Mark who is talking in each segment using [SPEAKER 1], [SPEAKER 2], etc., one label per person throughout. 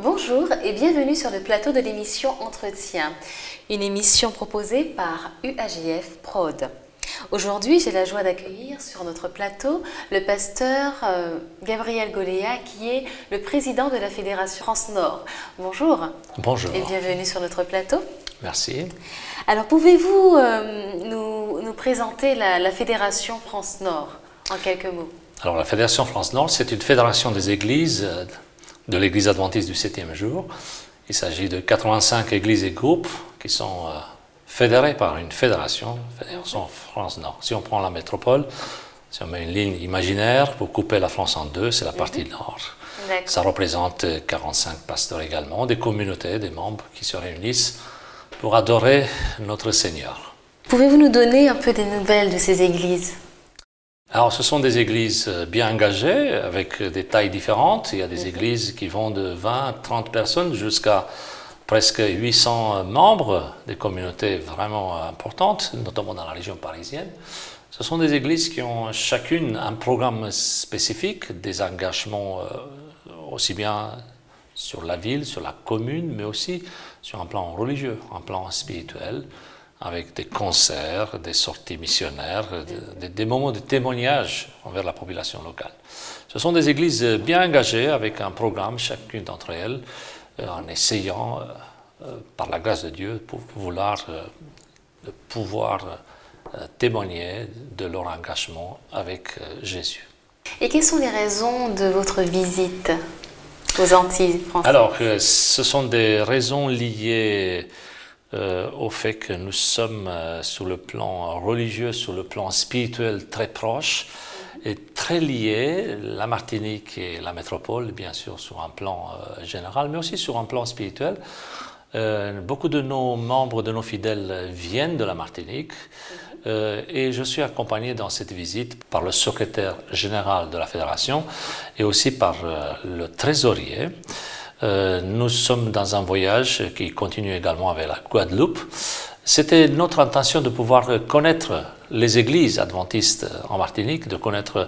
[SPEAKER 1] Bonjour et bienvenue sur le plateau de l'émission Entretien, une émission proposée par UAGF Prod. Aujourd'hui, j'ai la joie d'accueillir sur notre plateau le pasteur Gabriel Goléa, qui est le président de la Fédération France Nord. Bonjour.
[SPEAKER 2] Bonjour.
[SPEAKER 1] Et bienvenue sur notre plateau.
[SPEAKER 2] Merci.
[SPEAKER 1] Alors, pouvez-vous nous présenter la Fédération France Nord en quelques mots?
[SPEAKER 2] Alors, la Fédération France Nord, c'est une fédération des églises de l'Église adventiste du 7e jour. Il s'agit de 85 églises et groupes qui sont fédérés par une fédération France Nord. Si on prend la métropole, si on met une ligne imaginaire pour couper la France en deux, c'est la partie nord. Ça représente 45 pasteurs également, des communautés, des membres qui se réunissent pour adorer notre Seigneur.
[SPEAKER 1] Pouvez-vous nous donner un peu des nouvelles de ces églises?
[SPEAKER 2] Alors, ce sont des églises bien engagées, avec des tailles différentes. Il y a des églises qui vont de 20 à 30 personnes jusqu'à presque 800 membres, des communautés vraiment importantes, notamment dans la région parisienne. Ce sont des églises qui ont chacune un programme spécifique, des engagements aussi bien sur la ville, sur la commune, mais aussi sur un plan religieux, un plan spirituel, avec des concerts, des sorties missionnaires, des moments de témoignage envers la population locale. Ce sont des églises bien engagées, avec un programme, chacune d'entre elles, en essayant, par la grâce de Dieu, de pouvoir témoigner de leur engagement avec Jésus.
[SPEAKER 1] Et quelles sont les raisons de votre visite aux Antilles françaises?
[SPEAKER 2] Alors, ce sont des raisons liées au fait que nous sommes sur le plan religieux, sur le plan spirituel très proches et très liés, la Martinique et la métropole, bien sûr, sur un plan général, mais aussi sur un plan spirituel. Beaucoup de nos membres, de nos fidèles viennent de la Martinique et je suis accompagné dans cette visite par le secrétaire général de la Fédération et aussi par le trésorier. Nous sommes dans un voyage qui continue également avec la Guadeloupe. C'était notre intention de pouvoir connaître les églises adventistes en Martinique, de connaître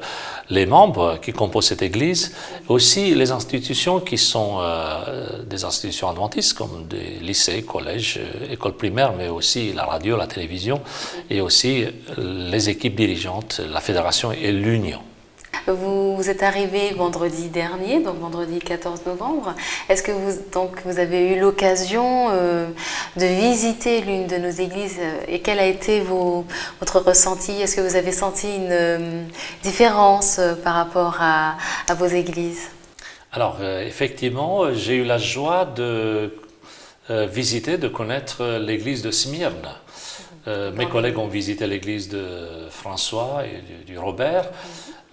[SPEAKER 2] les membres qui composent cette église, aussi les institutions qui sont des institutions adventistes comme des lycées, collèges, écoles primaires, mais aussi la radio, la télévision et aussi les équipes dirigeantes, la fédération et l'union.
[SPEAKER 1] Vous êtes arrivé vendredi dernier, donc vendredi 14 novembre. Est-ce que vous avez eu l'occasion de visiter l'une de nos églises et quel a été votre ressenti? Est-ce que vous avez senti une différence par rapport à vos églises?
[SPEAKER 2] Alors, effectivement, j'ai eu la joie de visiter, de connaître l'église de Smyrne. Mes collègues ont visité l'église de François et du Robert.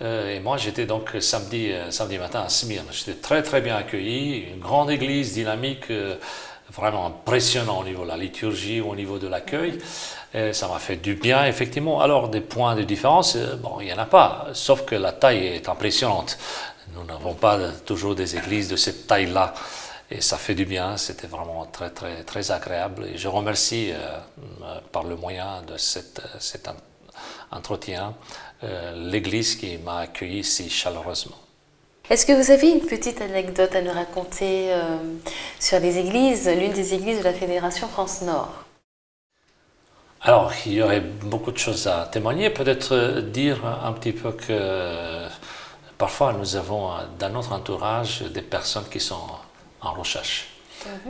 [SPEAKER 2] Et moi, j'étais donc samedi matin à Smyrne. J'étais très bien accueilli, une grande église dynamique, vraiment impressionnant au niveau de la liturgie, au niveau de l'accueil. Ça m'a fait du bien, effectivement. Alors, des points de différence, bon, il n'y en a pas, sauf que la taille est impressionnante. Nous n'avons pas toujours des églises de cette taille-là. Et ça fait du bien, c'était vraiment très agréable. Et je remercie par le moyen de cet entretien l'église qui m'a accueilli si chaleureusement.
[SPEAKER 1] Est-ce que vous avez une petite anecdote à nous raconter sur les églises, l'une des églises de la Fédération France Nord?
[SPEAKER 2] Alors, il y aurait beaucoup de choses à témoigner. Peut-être dire un petit peu que parfois nous avons dans notre entourage des personnes qui sont en recherche.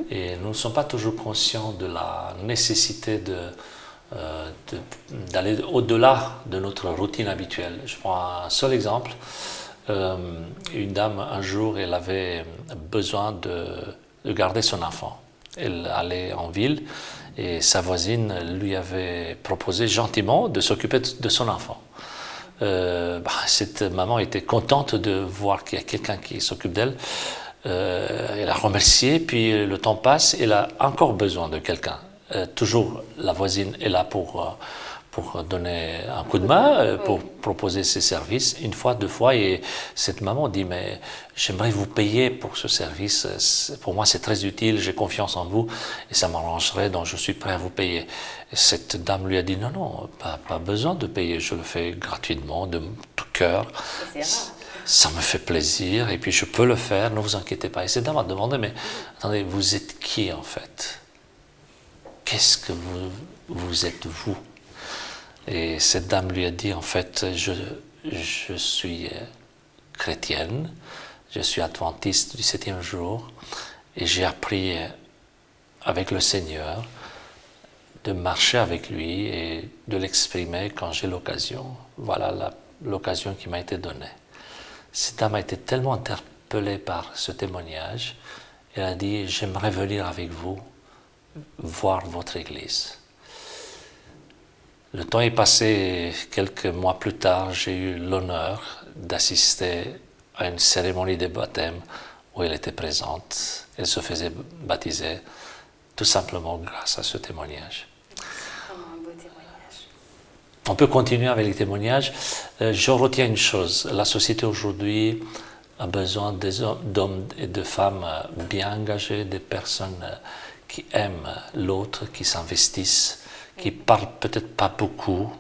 [SPEAKER 2] Et nous ne sommes pas toujours conscients de la nécessité d'aller au-delà de notre routine habituelle. Je prends un seul exemple. Une dame, un jour, elle avait besoin de garder son enfant. Elle allait en ville et sa voisine lui avait proposé gentiment de s'occuper de son enfant. Cette maman était contente de voir qu'il y a quelqu'un qui s'occupe d'elle. Elle a remercié, puis le temps passe, elle a encore besoin de quelqu'un. Toujours la voisine est là pour donner un coup de main, pour proposer ses services, une fois, deux fois, et cette maman dit « mais j'aimerais vous payer pour ce service, pour moi c'est très utile, j'ai confiance en vous, et ça m'arrangerait, donc je suis prêt à vous payer ». Et cette dame lui a dit « non, pas besoin de payer, je le fais gratuitement, de tout cœur ». Ça me fait plaisir et puis je peux le faire, ne vous inquiétez pas. Et cette dame m'a demandé, mais attendez, vous êtes qui en fait? Qu'est-ce que vous êtes vous? Et cette dame lui a dit, en fait, je suis chrétienne, je suis adventiste du 7e jour et j'ai appris avec le Seigneur de marcher avec lui et de l'exprimer quand j'ai l'occasion. Voilà l'occasion qui m'a été donnée. Cette dame a été tellement interpellée par ce témoignage, elle a dit, j'aimerais venir avec vous voir votre église. Le temps est passé, quelques mois plus tard, j'ai eu l'honneur d'assister à une cérémonie de baptême où elle était présente. Elle se faisait baptiser tout simplement grâce à ce témoignage.
[SPEAKER 1] Un beau témoignage.
[SPEAKER 2] On peut continuer avec les témoignages. Je retiens une chose, la société aujourd'hui a besoin d'hommes et de femmes bien engagés, des personnes qui aiment l'autre, qui s'investissent, qui parlent peut-être pas beaucoup,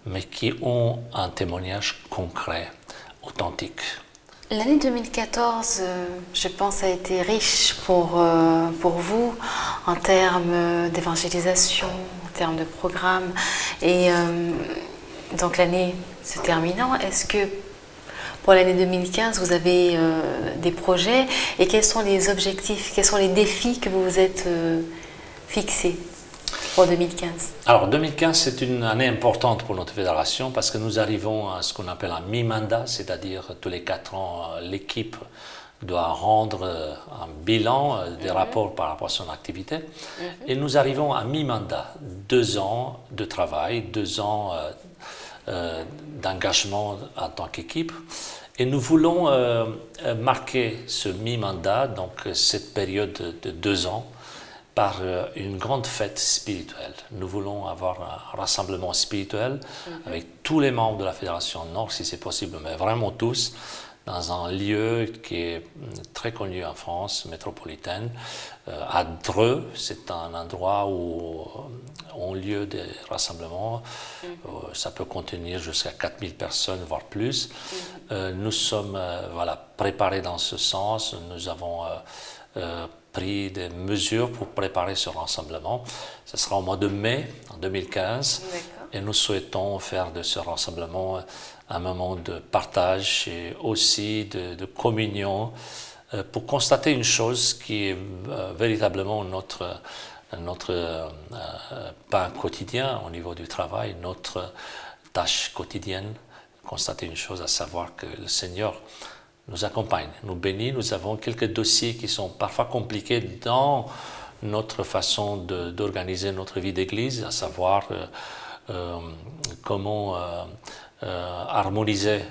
[SPEAKER 2] mais qui ont un témoignage concret, authentique.
[SPEAKER 1] L'année 2014, je pense, a été riche pour vous en termes d'évangélisation, en termes de programmes. Et donc l'année se terminant, est-ce que pour l'année 2015, vous avez des projets et quels sont les objectifs, quels sont les défis que vous vous êtes fixés pour 2015?
[SPEAKER 2] Alors 2015, c'est une année importante pour notre fédération parce que nous arrivons à ce qu'on appelle un mi-mandat, c'est-à-dire tous les 4 ans, l'équipe doit rendre un bilan des rapports par rapport à son activité. Et nous arrivons à mi-mandat, 2 ans de travail, 2 ans d'engagement en tant qu'équipe. Et nous voulons marquer ce mi-mandat, donc cette période de 2 ans, par une grande fête spirituelle. Nous voulons avoir un rassemblement spirituel avec tous les membres de la Fédération Nord, si c'est possible, mais vraiment tous, dans un lieu qui est très connu en France, métropolitaine, à Dreux. C'est un endroit où ont lieu des rassemblements. Ça peut contenir jusqu'à 4000 personnes, voire plus. Nous sommes préparés dans ce sens. Nous avons pris des mesures pour préparer ce rassemblement. Ce sera au mois de mai en 2015 et nous souhaitons faire de ce rassemblement un moment de partage et aussi de communion pour constater une chose qui est véritablement notre pain quotidien au niveau du travail, notre tâche quotidienne, constater une chose, à savoir que le Seigneur nous accompagne, nous bénit. Nous avons quelques dossiers qui sont parfois compliqués dans notre façon d'organiser notre vie d'église, à savoir comment harmoniser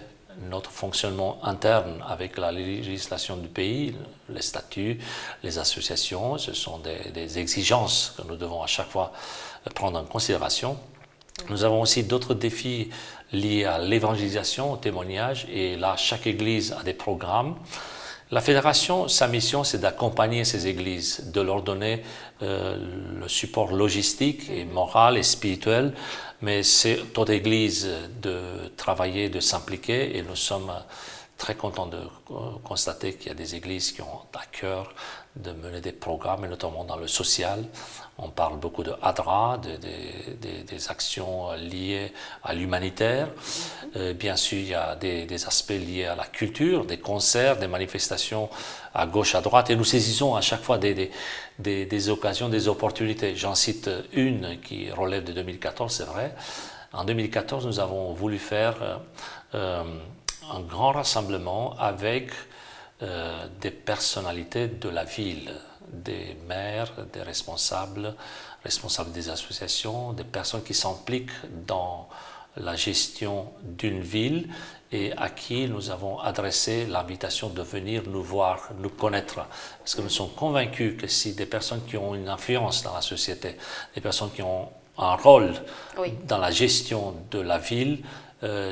[SPEAKER 2] notre fonctionnement interne avec la législation du pays, les statuts, les associations. Ce sont des exigences que nous devons à chaque fois prendre en considération. Nous avons aussi d'autres défis liés à l'évangélisation, au témoignage, et là, chaque église a des programmes. La fédération, sa mission, c'est d'accompagner ces églises, de leur donner le support logistique et moral et spirituel, mais c'est aux églises de travailler, de s'impliquer, et nous sommes très contents de constater qu'il y a des églises qui ont à cœur de mener des programmes, et notamment dans le social. On parle beaucoup de ADRA, des actions liées à l'humanitaire. Bien sûr, il y a des aspects liés à la culture, des concerts, des manifestations à gauche, à droite. Et nous saisissons à chaque fois des occasions, des opportunités. J'en cite une qui relève de 2014, c'est vrai. En 2014, nous avons voulu faire un grand rassemblement avec des personnalités de la ville, des maires, des responsables des associations, des personnes qui s'impliquent dans la gestion d'une ville et à qui nous avons adressé l'invitation de venir nous voir, nous connaître. Parce que nous sommes convaincus que si des personnes qui ont une influence dans la société, des personnes qui ont un rôle dans la gestion de la ville,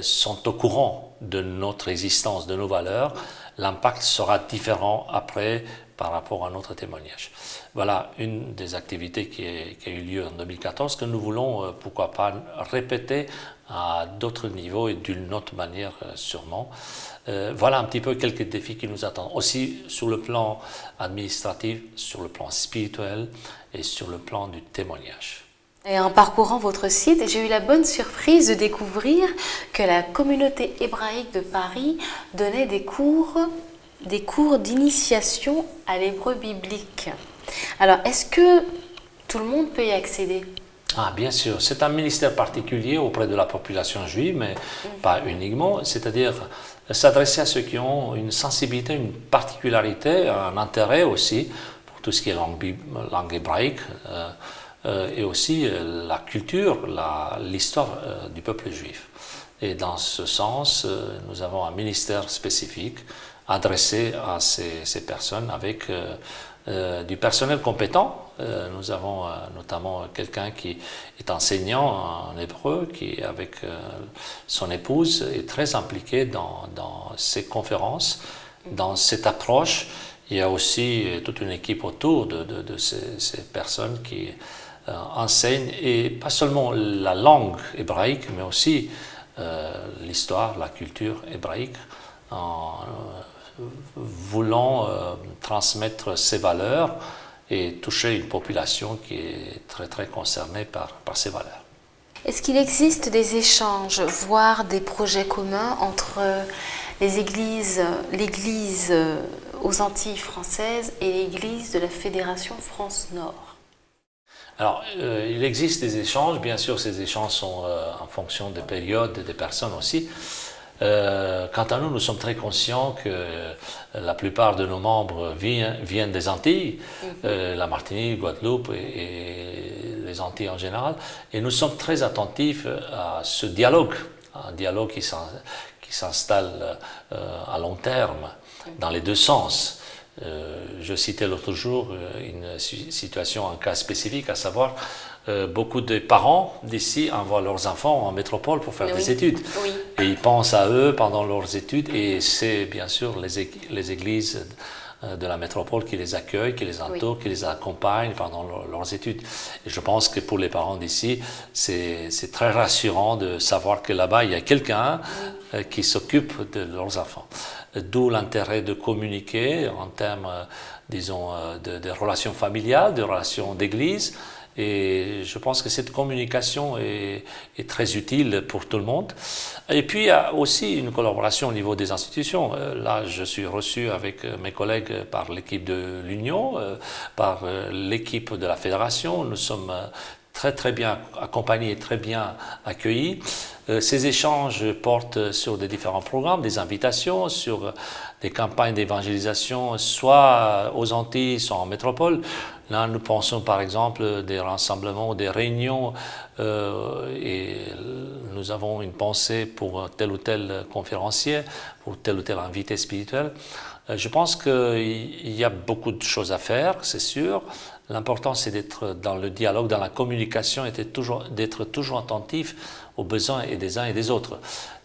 [SPEAKER 2] sont au courant de notre existence, de nos valeurs, l'impact sera différent après par rapport à notre témoignage. Voilà une des activités qui a eu lieu en 2014 que nous voulons, pourquoi pas, répéter à d'autres niveaux et d'une autre manière sûrement. Voilà un petit peu quelques défis qui nous attendent, aussi sur le plan administratif, sur le plan spirituel et sur le plan du témoignage.
[SPEAKER 1] Et en parcourant votre site, j'ai eu la bonne surprise de découvrir que la communauté hébraïque de Paris donnait des cours d'initiation à l'hébreu biblique. Alors, est-ce que tout le monde peut y accéder?
[SPEAKER 2] Ah, bien sûr, c'est un ministère particulier auprès de la population juive, mais pas uniquement, c'est-à-dire s'adresser à ceux qui ont une sensibilité, une particularité, un intérêt aussi pour tout ce qui est langue hébraïque, et aussi la culture, l'histoire du peuple juif. Et dans ce sens, nous avons un ministère spécifique adressé à ces personnes avec du personnel compétent. Nous avons notamment quelqu'un qui est enseignant en hébreu, qui avec son épouse est très impliqué dans ces conférences, dans cette approche. Il y a aussi toute une équipe autour de ces personnes qui enseignent, et pas seulement la langue hébraïque, mais aussi l'histoire, la culture hébraïque, en voulant transmettre ces valeurs et toucher une population qui est très très concernée par ces valeurs.
[SPEAKER 1] Est-ce qu'il existe des échanges, voire des projets communs entre l'église aux Antilles françaises et l'église de la Fédération France-Nord?
[SPEAKER 2] Alors, il existe des échanges, bien sûr ces échanges sont en fonction des périodes et des personnes aussi. Quant à nous, nous sommes très conscients que la plupart de nos membres viennent des Antilles, la Martinique, Guadeloupe et les Antilles en général, et nous sommes très attentifs à ce dialogue, un dialogue qui s'installe à long terme, dans les deux sens. Je citais l'autre jour une situation, un cas spécifique, à savoir beaucoup de parents d'ici envoient leurs enfants en métropole pour faire des études.
[SPEAKER 1] Oui.
[SPEAKER 2] Et ils pensent à eux pendant leurs études, et c'est bien sûr les églises de la métropole qui les accueillent, qui les entourent, qui les accompagnent pendant leurs études. Et je pense que pour les parents d'ici, c'est très rassurant de savoir que là-bas, il y a quelqu'un qui s'occupe de leurs enfants. D'où l'intérêt de communiquer en termes, disons, de relations familiales, de relations d'église. Et je pense que cette communication est très utile pour tout le monde. Et puis, il y a aussi une collaboration au niveau des institutions. Là, je suis reçu avec mes collègues par l'équipe de l'Union, par l'équipe de la Fédération. Nous sommes très bien accompagnés et très bien accueillis. Ces échanges portent sur des différents programmes, des invitations, sur des campagnes d'évangélisation, soit aux Antilles, soit en métropole. Là, nous pensons par exemple des rassemblements, des réunions, et nous avons une pensée pour tel ou tel conférencier, pour tel ou tel invité spirituel. Je pense qu'il y a beaucoup de choses à faire, c'est sûr. L'important, c'est d'être dans le dialogue, dans la communication, et d'être toujours attentif aux besoins des uns et des autres.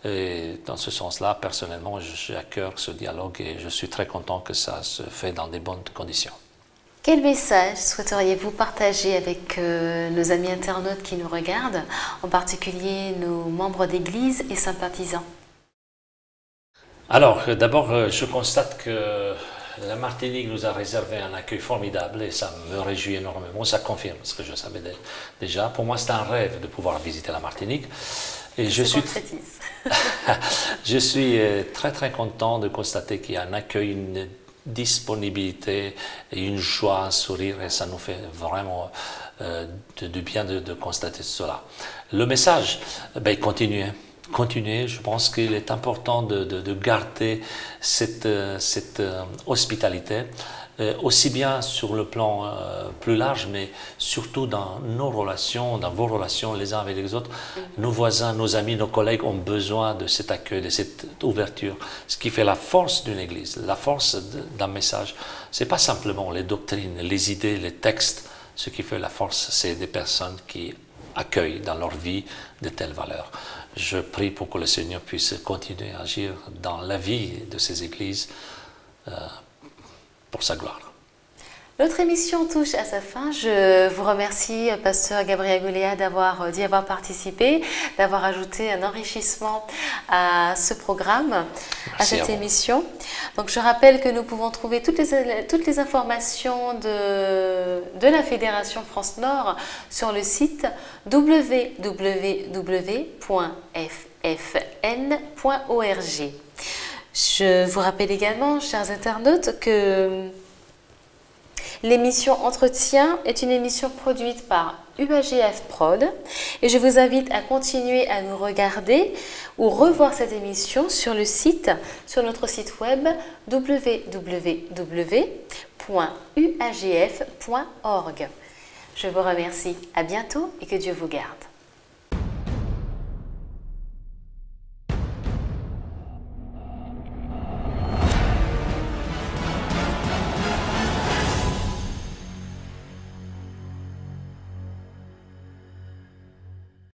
[SPEAKER 2] Et dans ce sens-là, personnellement, j'ai à cœur ce dialogue et je suis très content que ça se fait dans des bonnes conditions.
[SPEAKER 1] Quel message souhaiteriez-vous partager avec nos amis internautes qui nous regardent, en particulier nos membres d'église et sympathisants?
[SPEAKER 2] Alors, d'abord, je constate que la Martinique nous a réservé un accueil formidable et ça me réjouit énormément. Ça confirme ce que je savais déjà. Pour moi, c'est un rêve de pouvoir visiter la Martinique. Et je suis très content de constater qu'il y a un accueil, une disponibilité et une joie, un sourire, et ça nous fait vraiment du bien de constater cela. Le message, continuer, je pense qu'il est important de garder cette hospitalité, aussi bien sur le plan plus large, mais surtout dans nos relations, dans vos relations les uns avec les autres. Nos voisins, nos amis, nos collègues ont besoin de cet accueil, de cette ouverture. Ce qui fait la force d'une église, la force d'un message, c'est pas simplement les doctrines, les idées, les textes. Ce qui fait la force, c'est des personnes qui accueillent dans leur vie de telles valeurs. Je prie pour que le Seigneur puisse continuer à agir dans la vie de ces églises pour sa gloire.
[SPEAKER 1] Notre émission touche à sa fin. Je vous remercie, Pasteur Gabriel Gouléa, d'y avoir participé, d'avoir ajouté un enrichissement à ce programme, à cette émission. Donc, je rappelle que nous pouvons trouver toutes les informations de la Fédération France Nord sur le site www.ffn.org. Je vous rappelle également, chers internautes, que l'émission Entretien est une émission produite par UAGF Prod et je vous invite à continuer à nous regarder ou revoir cette émission sur notre site web www.uagf.org. Je vous remercie, à bientôt et que Dieu vous garde.